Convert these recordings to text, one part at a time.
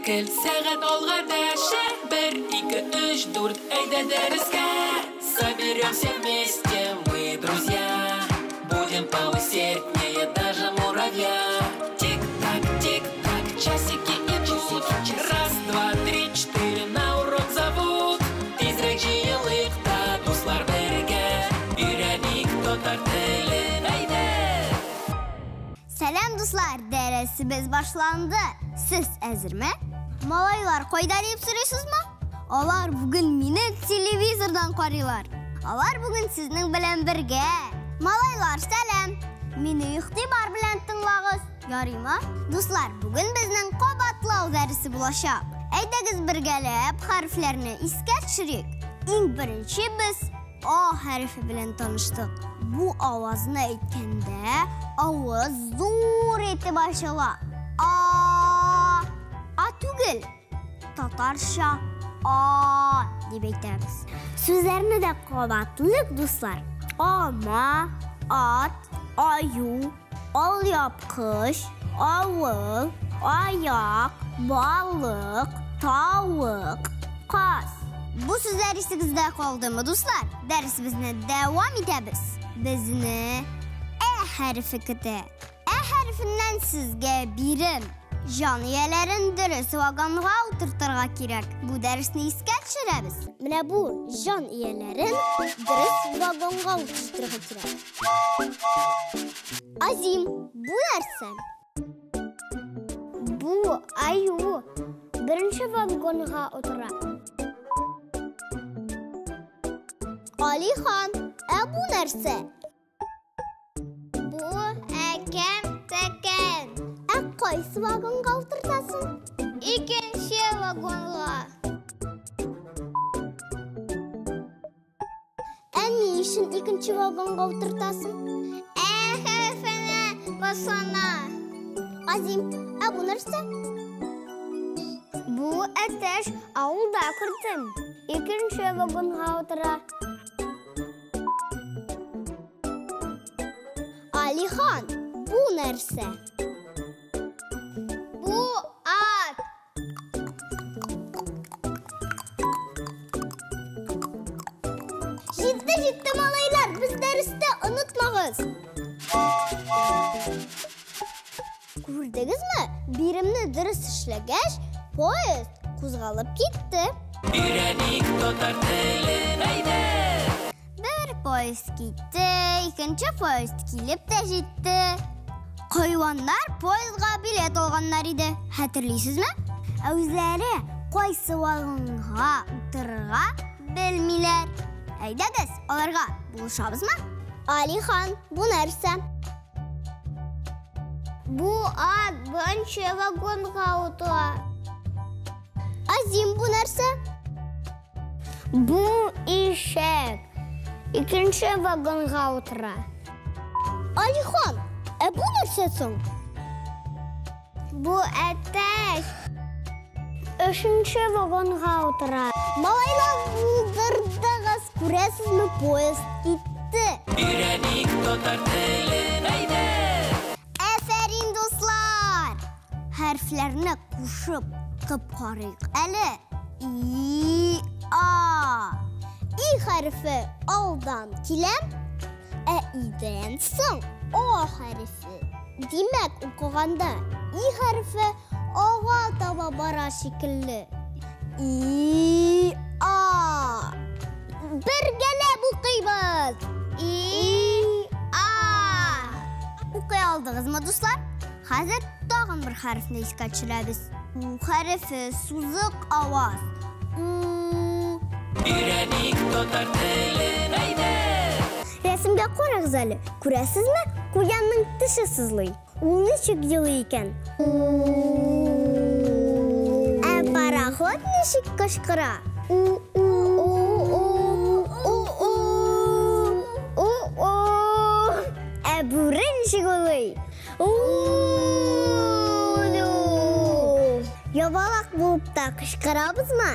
Кел сәгать алга дәшә 1, 2, 3, 4 әйдә дәрескә Соберемся вместе мы, друзья Будем поусерднее даже муравья Тик-так, часики идут Раз, два, три, 4 на урок зовут Тизрәк җыелыйк та дуслар бергә Өйрәник татар телен әйдә Сәлам дуслар, дәресебез башланды. Сез әзерме? Малайлар кайда дип сорыйсызмы? Алар бүген мине телевизордан карыйлар. Алар бүген сезнең белән бергә. Малайлар, сәлам. Мине ихтибар белән тыңлагыз. Ярыймы? Дуслар, бүген безнең кабатлау дәресе булачак. Әйдәгез бергәләп хәрефләрне искә төшерик. Иң беренче без А хәрефе белән таныштык. Бу авазны әйткәндә авыз зур итеп ачыла. А түгел. Татарча А дип әйтәбез. Сүзләрне дә кабатлык, дуслар. Ама, ат, аю, алъяпкыч, авыл, аяк, балык, тавык, каз. Bu sözler istinizde kaldı mı dostlar? Dersimize devam ederiz. Bizne harfi kıtı. Harfinden sizge birim. Janiyelerin dürüst vagonluğa oturtırga kirek. Bu dersini iske düşürəbiz. Mine bu janiyelerin dürüst vagonluğa oturtırga kirek. Azim, bu dersen. Bu ayu birinci vagonluğa oturar. Alihan, bu нәрсе? Bu әкәм тәкән. Кайсы вагонга утыртасың? Икенче вагонга. Ни өчен икенче вагонга утыртасың? Хәрефенә басана. Азим, bu нәрсе? Bu әтәш авылда күрдем. Икенче вагонга утыра. Alihan, bu нәрсе? Bu at. Җитте малайлар, biz дәрестә онытмагыз. Күрдегезме? Биремне дөрес эшләгәч, поезд кузгалып китте. Өйрәник татар телен әйдә Poyez gitti, ikinci poyez kilip de gitti. Hayvanlar poyezga bilet alganlar idi. Hatırlıyorsunuz mu? Özleri kaysı vagonga otururga bilmiler. Әйдәгез, аларга булышабызмы? Алихан, bu нәрсә? Bu at birinci vagonga otura. Azim, bu нәрсә? Bu ишәк. İkinci vagonga otura. Alihan, bu нәрсә соң? Bu әтәш. Üçüncü vagonga otura. Малайлар, булдырдыгыз, күрәсезме, поезд китте. Өйрәник татар телен әйдә Әфәрин, дуслар. Хәрефләрне кушып кып карыйк әле. İ harfi aldan kilem, İ'den soň O harfi. Demek okuganda İ harfi ağa taba bara şekilli. İ, A. Birgele okuybiz. İ, A. Okuy aldığızmı dostlar? Hazır tağın bir harfini iske düşürəbiz. U harfi suzuk avaz. Өйрәник татар телен әйдә Рәсемгә карагыз әле. Күрәсезме? Куянның теше сызлый. Ул ничек елый икән? Пароход ничек кычкыра? Бүре ничек улый? Ябалак булып та кычкырабызмы?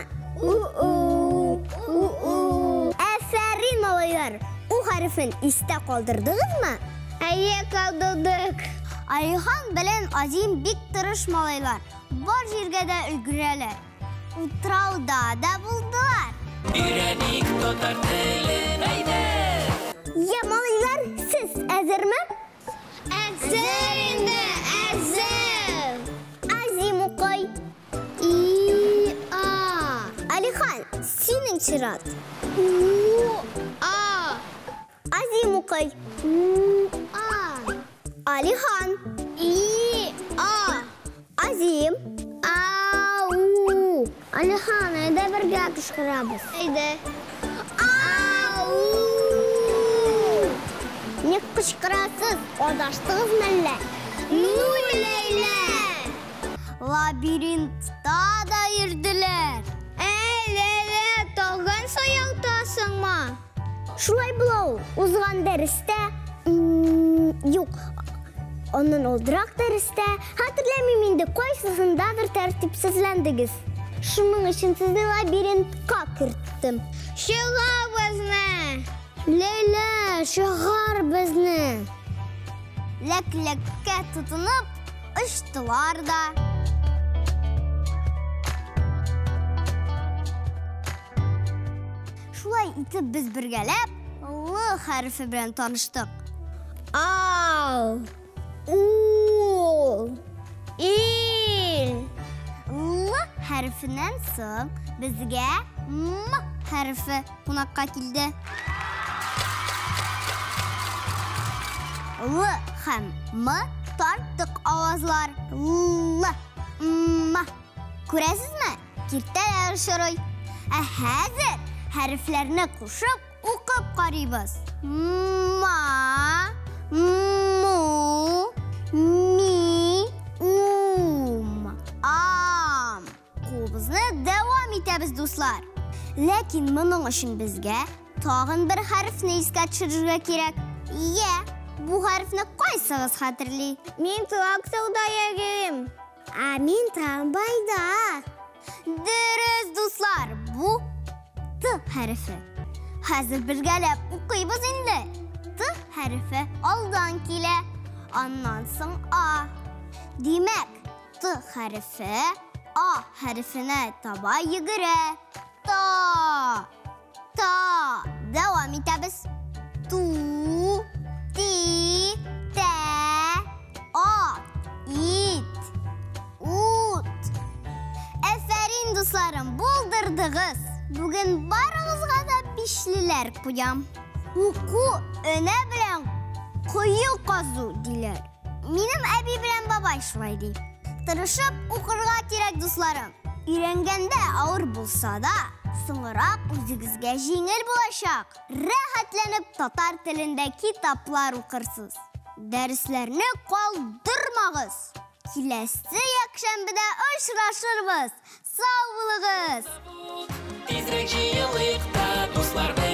Әфәрин, малайлар. У harfin iste kaldırdınız mı? Әйе, калдырдык. Alihan белән Азим бик тырышмалайлар. бар җиргә дә өлгерәләр. Утрауда да булдылар. Өйрәник татар телен, әйдә! Я, малайлар, сез әзерме? Әзер инде, әзер! Азим укый. И-а. Алихан, синең чират. У-а. Азим укый. У-а. Алихан. И-а. Азим. Ау. Алихан, әйдә бергә кычкырабыз. Әйдә. Ау. Не кычкырасыз? Адаштыгыз мәллә? Ну, Ләйлә. Лабиринтта да йөрделәр. Ләйлә, тагын саялтасыңмы? Шулай була ул. Узган дәрестә, юк. Оннан олдырак дәрестә, хәтерләмим инде, кайсысындадыр тәртипсезләндегез. Шуның өчен сезне лабиринтка керттем. Чыгар безне! Ләйлә, чыгар безне! Ләк-ләккә тотынып, очтылар да. Шулай итеп без бергәләп, Л хәрефе белән таныштык. Ау! У! Ил! Л хәрефеннән соң безгә М хәрефе кунакка килде. Л һәм М тарттык авазлар. Л, М. Күрәсезме? Киртәләр шырый. Хәзер хәрефләрне кушып укып карыйбыз. Ма, му, ми, ум, ам. Кулыбызны дәвам итәбез, дуслар. Ләкин моның өчен безгә тагын бер хәрефне искә төшерергә кирәк. Бу хәрефне кайсыгыз хәтерли? Мин тракторда йөрим. Мин трамвайда. Дөрес, дуслар, бу Т хәрефе. Хәзер бергәләп укыйбыз инде. Т хәрефе алдан килә, аннан соң А. Димәк, Т хәрефе А хәрефенә таба йөгерә. Та. Дәвам итәбез. Ту, ти, тә, ат, ит, ут. Әфәрин, дусларым, булдырдыгыз. Бүген барыгызга да бишлеләр куям. Уку өнә белән кую казу диләр. Минем әби белән бабай шулай ди. Тырышып укырга кирәк, дусларым. Өйрәнгәндә авыр булса да, соңрак үзегезгә җиңел булачак. Рәхәтләнеп татар телендә китаплар укырсыз. Дәресләрне калдырмагыз. Киләсе якшәмбедә очрашырбыз. Сау булыгыз. Тизрәк җыелыйк та, дуслар.